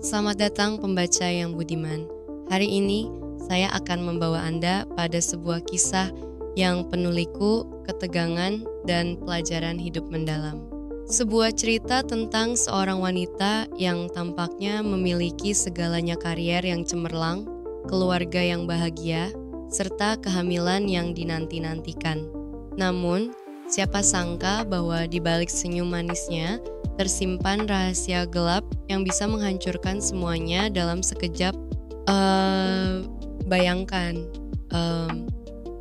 Selamat datang pembaca yang budiman. Hari ini saya akan membawa Anda pada sebuah kisah yang penuh liku, ketegangan, dan pelajaran hidup mendalam. Sebuah cerita tentang seorang wanita yang tampaknya memiliki segalanya karier yang cemerlang, keluarga yang bahagia, serta kehamilan yang dinanti-nantikan. Namun, siapa sangka bahwa di balik senyum manisnya tersimpan rahasia gelap yang bisa menghancurkan semuanya dalam sekejap. Bayangkan,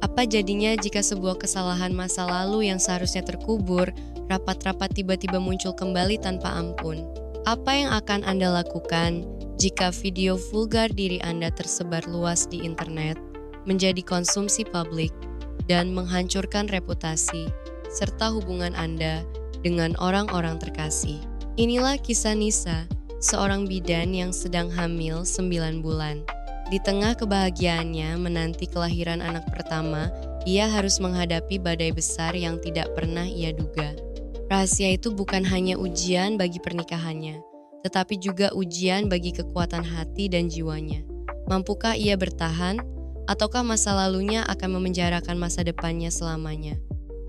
apa jadinya jika sebuah kesalahan masa lalu yang seharusnya terkubur, rapat-rapat tiba-tiba muncul kembali tanpa ampun? Apa yang akan Anda lakukan jika video vulgar diri Anda tersebar luas di internet, menjadi konsumsi publik, dan menghancurkan reputasi, serta hubungan Anda dengan orang-orang terkasih? Inilah kisah Nisa, seorang bidan yang sedang hamil 9 bulan. Di tengah kebahagiaannya menanti kelahiran anak pertama, ia harus menghadapi badai besar yang tidak pernah ia duga. Rahasia itu bukan hanya ujian bagi pernikahannya, tetapi juga ujian bagi kekuatan hati dan jiwanya. Mampukah ia bertahan, ataukah masa lalunya akan memenjarakan masa depannya selamanya?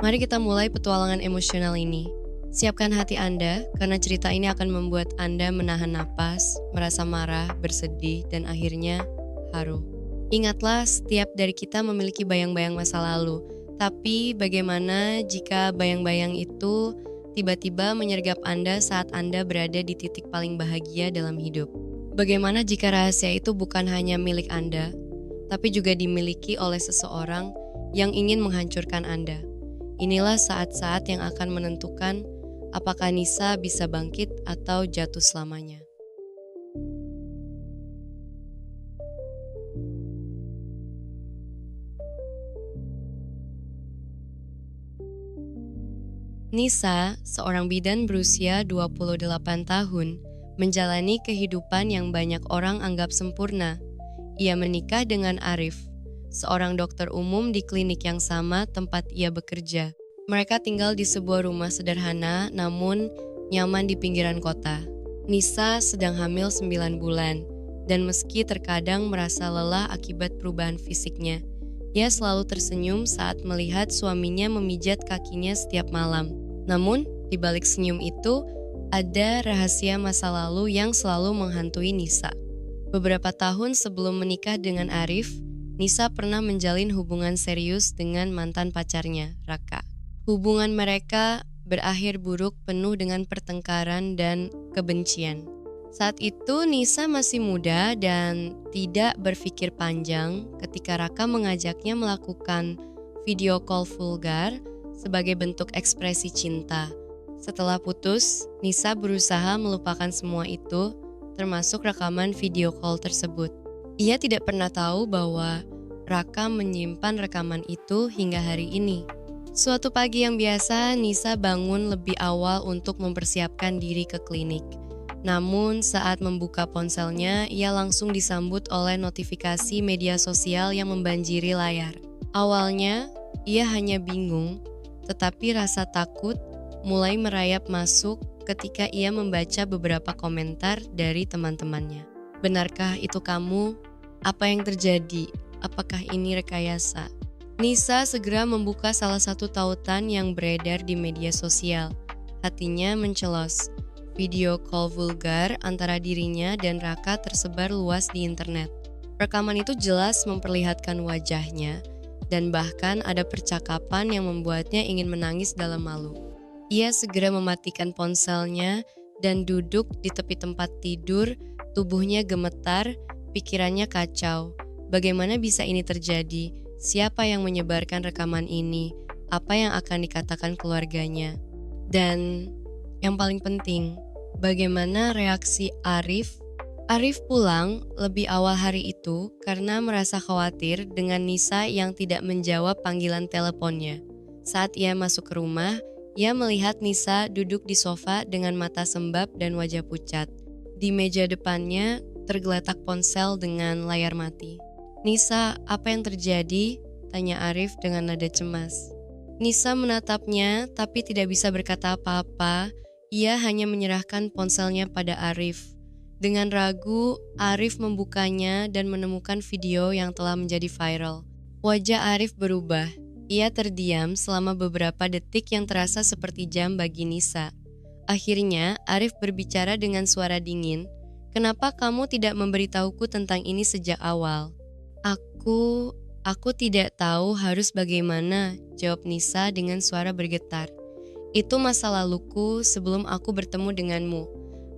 Mari kita mulai petualangan emosional ini. Siapkan hati Anda, karena cerita ini akan membuat Anda menahan napas, merasa marah, bersedih, dan akhirnya haru. Ingatlah, setiap dari kita memiliki bayang-bayang masa lalu. Tapi bagaimana jika bayang-bayang itu tiba-tiba menyergap Anda saat Anda berada di titik paling bahagia dalam hidup? Bagaimana jika rahasia itu bukan hanya milik Anda, tapi juga dimiliki oleh seseorang yang ingin menghancurkan Anda? Inilah saat-saat yang akan menentukan apakah Nisa bisa bangkit atau jatuh selamanya. Nisa, seorang bidan berusia 28 tahun, menjalani kehidupan yang banyak orang anggap sempurna. Ia menikah dengan Arif, seorang dokter umum di klinik yang sama tempat ia bekerja. Mereka tinggal di sebuah rumah sederhana namun nyaman di pinggiran kota. Nisa sedang hamil 9 bulan, dan meski terkadang merasa lelah akibat perubahan fisiknya, ia selalu tersenyum saat melihat suaminya memijat kakinya setiap malam. Namun, di balik senyum itu, ada rahasia masa lalu yang selalu menghantui Nisa. Beberapa tahun sebelum menikah dengan Arif, Nisa pernah menjalin hubungan serius dengan mantan pacarnya, Raka. Hubungan mereka berakhir buruk, penuh dengan pertengkaran dan kebencian. Saat itu Nisa masih muda dan tidak berpikir panjang ketika Raka mengajaknya melakukan video call vulgar sebagai bentuk ekspresi cinta. Setelah putus, Nisa berusaha melupakan semua itu, termasuk rekaman video call tersebut. Ia tidak pernah tahu bahwa Raka menyimpan rekaman itu hingga hari ini. Suatu pagi yang biasa, Nisa bangun lebih awal untuk mempersiapkan diri ke klinik. Namun saat membuka ponselnya, ia langsung disambut oleh notifikasi media sosial yang membanjiri layar. Awalnya, ia hanya bingung, tetapi rasa takut mulai merayap masuk ketika ia membaca beberapa komentar dari teman-temannya. Benarkah itu kamu? Apa yang terjadi? Apakah ini rekayasa? Nisa segera membuka salah satu tautan yang beredar di media sosial. Hatinya mencelos. Video call vulgar antara dirinya dan Raka tersebar luas di internet. Rekaman itu jelas memperlihatkan wajahnya, dan bahkan ada percakapan yang membuatnya ingin menangis dalam malu. Ia segera mematikan ponselnya dan duduk di tepi tempat tidur, tubuhnya gemetar, pikirannya kacau. Bagaimana bisa ini terjadi? Siapa yang menyebarkan rekaman ini? Apa yang akan dikatakan keluarganya? Dan yang paling penting, bagaimana reaksi Arif? Arif pulang lebih awal hari itu karena merasa khawatir dengan Nisa yang tidak menjawab panggilan teleponnya. Saat ia masuk ke rumah, ia melihat Nisa duduk di sofa dengan mata sembab dan wajah pucat. Di meja depannya tergeletak ponsel dengan layar mati. "Nisa, apa yang terjadi?" tanya Arif dengan nada cemas. Nisa menatapnya tapi tidak bisa berkata apa-apa. Ia hanya menyerahkan ponselnya pada Arif. Dengan ragu, Arif membukanya dan menemukan video yang telah menjadi viral. Wajah Arif berubah. Ia terdiam selama beberapa detik yang terasa seperti jam bagi Nisa. Akhirnya, Arif berbicara dengan suara dingin. "Kenapa kamu tidak memberitahuku tentang ini sejak awal?" Aku tidak tahu harus bagaimana," jawab Nisa dengan suara bergetar. "Itu masa laluku sebelum aku bertemu denganmu.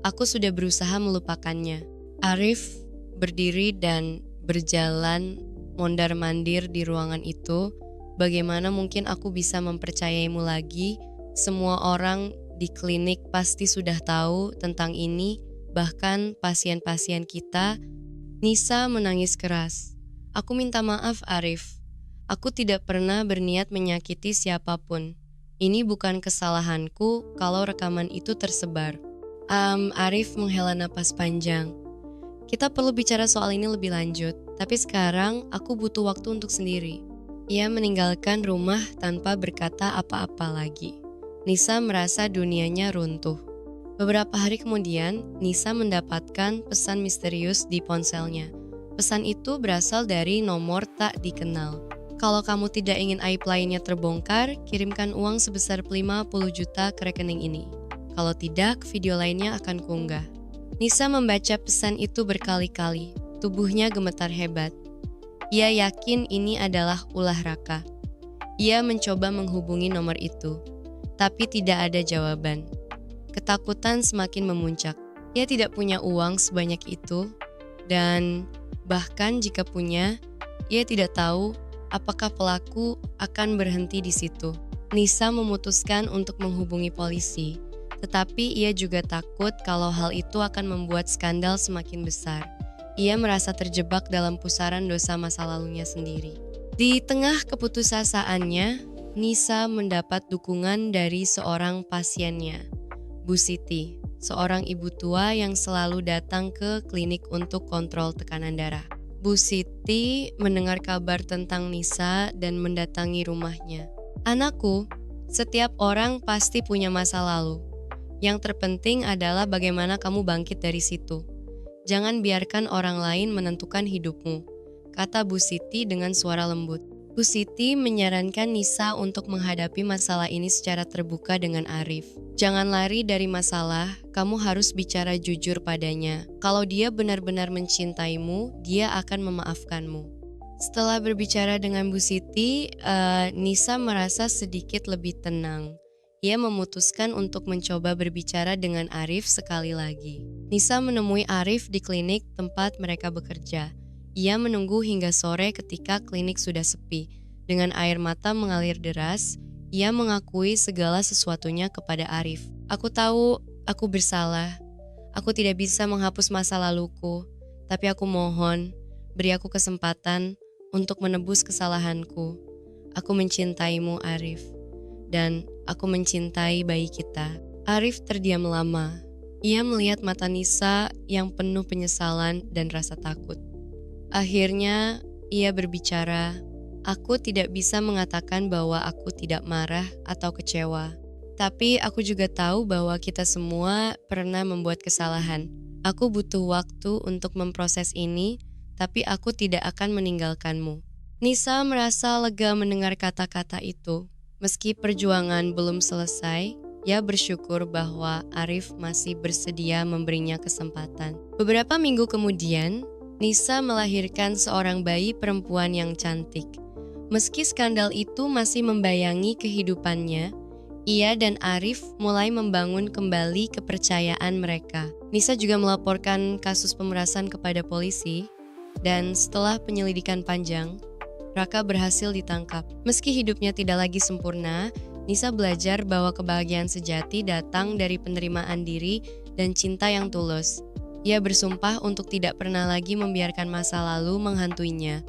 Aku sudah berusaha melupakannya." Arif berdiri dan berjalan mondar-mandir di ruangan itu. "Bagaimana mungkin aku bisa mempercayaimu lagi? Semua orang di klinik pasti sudah tahu tentang ini, bahkan pasien-pasien kita." Nisa menangis keras. "Aku minta maaf, Arif. Aku tidak pernah berniat menyakiti siapapun. Ini bukan kesalahanku kalau rekaman itu tersebar." Arif menghela napas panjang. "Kita perlu bicara soal ini lebih lanjut, tapi sekarang aku butuh waktu untuk sendiri." Ia meninggalkan rumah tanpa berkata apa-apa lagi. Nisa merasa dunianya runtuh. Beberapa hari kemudian, Nisa mendapatkan pesan misterius di ponselnya. Pesan itu berasal dari nomor tak dikenal. "Kalau kamu tidak ingin aib lainnya terbongkar, kirimkan uang sebesar 50 juta ke rekening ini. Kalau tidak, video lainnya akan kuunggah." Nisa membaca pesan itu berkali-kali. Tubuhnya gemetar hebat. Ia yakin ini adalah ulah Raka. Ia mencoba menghubungi nomor itu, tapi tidak ada jawaban. Ketakutan semakin memuncak. Ia tidak punya uang sebanyak itu, dan bahkan jika punya, ia tidak tahu apakah pelaku akan berhenti di situ. Nisa memutuskan untuk menghubungi polisi, tetapi ia juga takut kalau hal itu akan membuat skandal semakin besar. Ia merasa terjebak dalam pusaran dosa masa lalunya sendiri. Di tengah keputusasaannya, Nisa mendapat dukungan dari seorang pasiennya, Bu Siti, seorang ibu tua yang selalu datang ke klinik untuk kontrol tekanan darah. Bu Siti mendengar kabar tentang Nisa dan mendatangi rumahnya. "Anakku, setiap orang pasti punya masa lalu. Yang terpenting adalah bagaimana kamu bangkit dari situ. Jangan biarkan orang lain menentukan hidupmu," kata Bu Siti dengan suara lembut. Bu Siti menyarankan Nisa untuk menghadapi masalah ini secara terbuka dengan Arif. "Jangan lari dari masalah, kamu harus bicara jujur padanya. Kalau dia benar-benar mencintaimu, dia akan memaafkanmu." Setelah berbicara dengan Bu Siti, Nisa merasa sedikit lebih tenang. Ia memutuskan untuk mencoba berbicara dengan Arif sekali lagi. Nisa menemui Arif di klinik tempat mereka bekerja. Ia menunggu hingga sore ketika klinik sudah sepi. Dengan air mata mengalir deras, ia mengakui segala sesuatunya kepada Arif. "Aku tahu aku bersalah. Aku tidak bisa menghapus masa laluku. Tapi aku mohon, beri aku kesempatan untuk menebus kesalahanku. Aku mencintaimu, Arif. Dan aku mencintai bayi kita." Arif terdiam lama. Ia melihat mata Nisa yang penuh penyesalan dan rasa takut. Akhirnya, ia berbicara, "Aku tidak bisa mengatakan bahwa aku tidak marah atau kecewa. Tapi aku juga tahu bahwa kita semua pernah membuat kesalahan. Aku butuh waktu untuk memproses ini, tapi aku tidak akan meninggalkanmu." Nisa merasa lega mendengar kata-kata itu. Meski perjuangan belum selesai, ia bersyukur bahwa Arif masih bersedia memberinya kesempatan. Beberapa minggu kemudian, Nisa melahirkan seorang bayi perempuan yang cantik. Meski skandal itu masih membayangi kehidupannya, ia dan Arif mulai membangun kembali kepercayaan mereka. Nisa juga melaporkan kasus pemerasan kepada polisi, dan setelah penyelidikan panjang, Raka berhasil ditangkap. Meski hidupnya tidak lagi sempurna, Nisa belajar bahwa kebahagiaan sejati datang dari penerimaan diri dan cinta yang tulus. Ia bersumpah untuk tidak pernah lagi membiarkan masa lalu menghantuinya.